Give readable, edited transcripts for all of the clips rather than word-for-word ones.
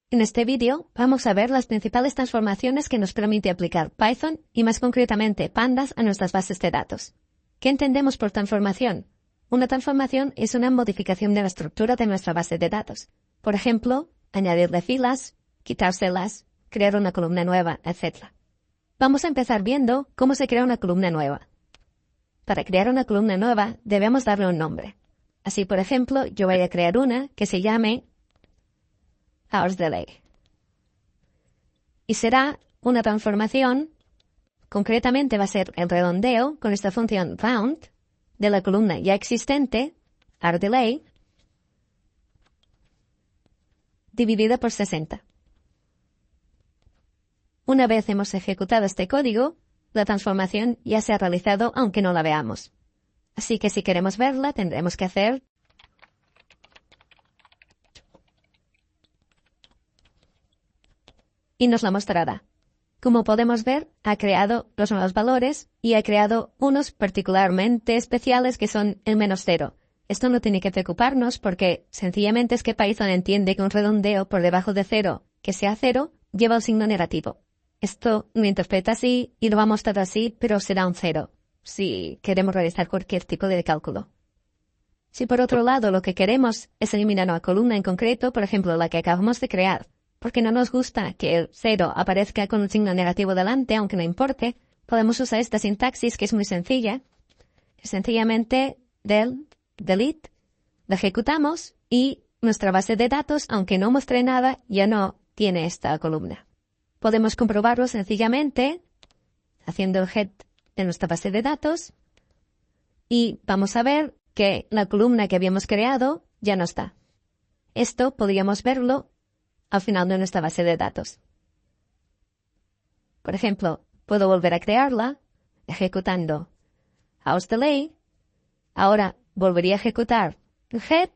En este vídeo vamos a ver las principales transformaciones que nos permite aplicar Python y más concretamente Pandas a nuestras bases de datos. ¿Qué entendemos por transformación? Una transformación es una modificación de la estructura de nuestra base de datos. Por ejemplo, añadirle filas, quitárselas, crear una columna nueva, etc. Vamos a empezar viendo cómo se crea una columna nueva. Para crear una columna nueva debemos darle un nombre. Así, por ejemplo, yo voy a crear una que se llame Hours Delay. Y será una transformación, concretamente va a ser el redondeo con esta función round de la columna ya existente, hour delay, dividida por 60. Una vez hemos ejecutado este código, la transformación ya se ha realizado aunque no la veamos. Así que si queremos verla, tendremos que hacer y nos la mostrará. Como podemos ver, ha creado los nuevos valores y ha creado unos particularmente especiales que son el -0. Esto no tiene que preocuparnos porque sencillamente es que Python entiende que un redondeo por debajo de 0, que sea 0, lleva el signo negativo. Esto lo interpreta así y lo va a mostrar así, pero será un 0, si queremos realizar cualquier tipo de cálculo. Si por otro lado lo que queremos es eliminar una columna en concreto, por ejemplo la que acabamos de crear, porque no nos gusta que el 0 aparezca con un signo negativo delante, aunque no importe, podemos usar esta sintaxis que es muy sencilla. Sencillamente delete, la ejecutamos y nuestra base de datos, aunque no muestre nada, ya no tiene esta columna. Podemos comprobarlo sencillamente haciendo el head de nuestra base de datos y vamos a ver que la columna que habíamos creado ya no está. Esto podríamos verlo al final de nuestra base de datos. Por ejemplo, puedo volver a crearla ejecutando hours delay. Ahora volvería a ejecutar el head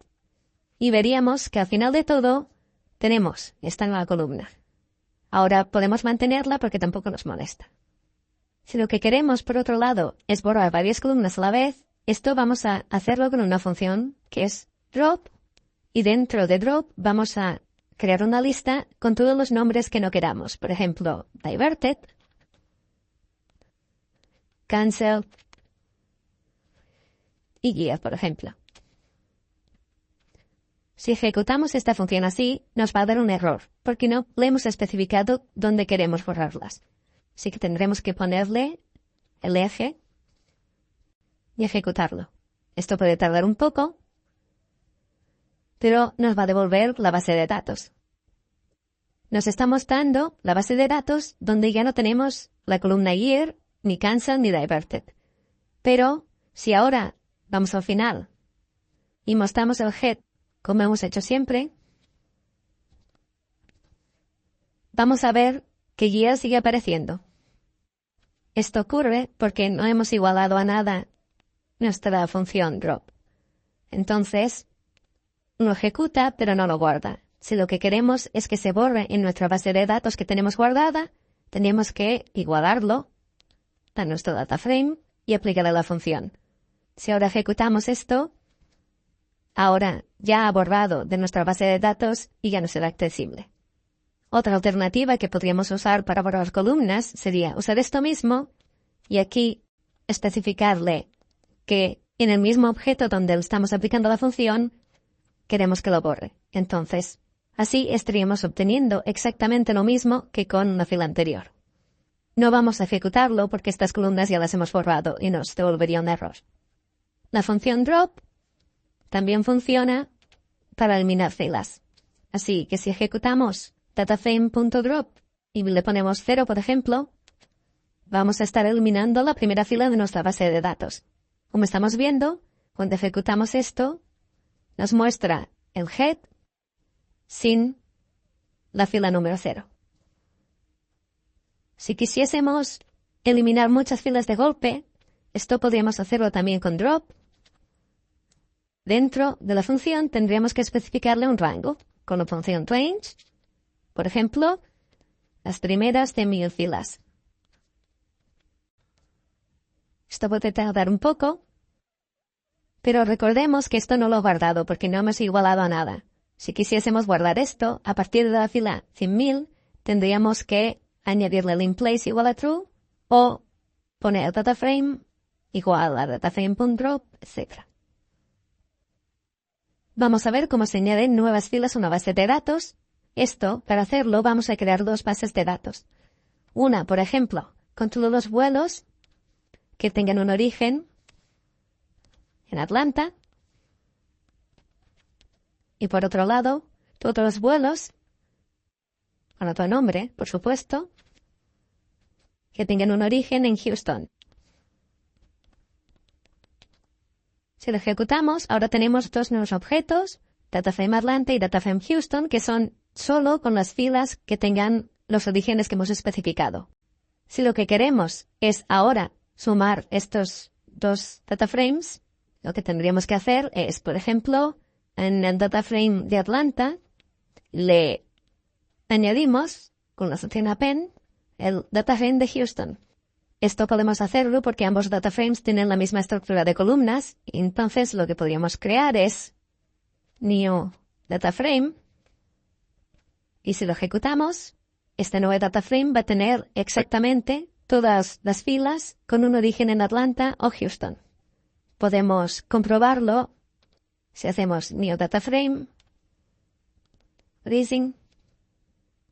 y veríamos que al final de todo tenemos esta nueva columna. Ahora podemos mantenerla porque tampoco nos molesta. Si lo que queremos, por otro lado, es borrar varias columnas a la vez, esto vamos a hacerlo con una función que es drop y dentro de drop vamos a crear una lista con todos los nombres que no queramos. Por ejemplo, diverted, cancel y guía, por ejemplo. Si ejecutamos esta función así, nos va a dar un error, porque no le hemos especificado dónde queremos borrarlas. Así que tendremos que ponerle el eje y ejecutarlo. Esto puede tardar un poco, pero nos va a devolver la base de datos. Nos está mostrando la base de datos donde ya no tenemos la columna year, ni cancel, ni diverted. Pero si ahora vamos al final y mostramos el head como hemos hecho siempre, vamos a ver que year sigue apareciendo. Esto ocurre porque no hemos igualado a nada nuestra función drop. Entonces, lo ejecuta pero no lo guarda. Si lo que queremos es que se borre en nuestra base de datos que tenemos guardada, tenemos que igualarlo a nuestro data frame y aplicarle la función. Si ahora ejecutamos esto, ahora ya ha borrado de nuestra base de datos y ya no será accesible. Otra alternativa que podríamos usar para borrar columnas sería usar esto mismo y aquí especificarle que en el mismo objeto donde le estamos aplicando la función queremos que lo borre. Entonces, así estaríamos obteniendo exactamente lo mismo que con una fila anterior. No vamos a ejecutarlo porque estas columnas ya las hemos borrado y nos devolvería un error. La función drop también funciona para eliminar filas. Así que si ejecutamos dataframe.drop y le ponemos 0, por ejemplo, vamos a estar eliminando la primera fila de nuestra base de datos. Como estamos viendo, cuando ejecutamos esto, nos muestra el head sin la fila número 0. Si quisiésemos eliminar muchas filas de golpe, esto podríamos hacerlo también con drop. Dentro de la función tendríamos que especificarle un rango con la función range, por ejemplo, las primeras de 1000 filas. Esto puede tardar un poco, pero recordemos que esto no lo he guardado porque no hemos igualado a nada. Si quisiésemos guardar esto, a partir de la fila 100.000, tendríamos que añadirle el inplace igual a true o poner el dataframe igual a dataframe.drop, etc. Vamos a ver cómo se añaden nuevas filas a una base de datos. Esto, para hacerlo, vamos a crear dos bases de datos. Una, por ejemplo, con todos los vuelos que tengan un origen en Atlanta. Y por otro lado, todos los vuelos, con otro nombre, por supuesto, que tengan un origen en Houston. Si lo ejecutamos, ahora tenemos dos nuevos objetos, DataFrame Atlanta y DataFrame Houston, que son solo con las filas que tengan los orígenes que hemos especificado. Si lo que queremos es ahora sumar estos dos dataframes, lo que tendríamos que hacer es, por ejemplo, en el dataframe de Atlanta, le añadimos, con la función append, el dataframe de Houston. Esto podemos hacerlo porque ambos dataframes tienen la misma estructura de columnas, y entonces lo que podríamos crear es new dataframe, y si lo ejecutamos, este nuevo dataframe va a tener exactamente todas las filas con un origen en Atlanta o Houston. Podemos comprobarlo si hacemos new dataframe, rising.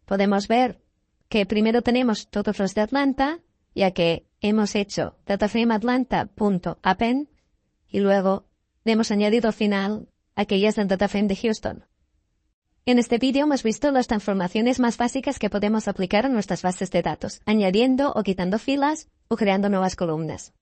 Podemos ver que primero tenemos todos los de Atlanta, ya que hemos hecho dataframeAtlanta.append y luego le hemos añadido al final aquellas del dataframe de Houston. En este vídeo hemos visto las transformaciones más básicas que podemos aplicar a nuestras bases de datos, añadiendo o quitando filas o creando nuevas columnas.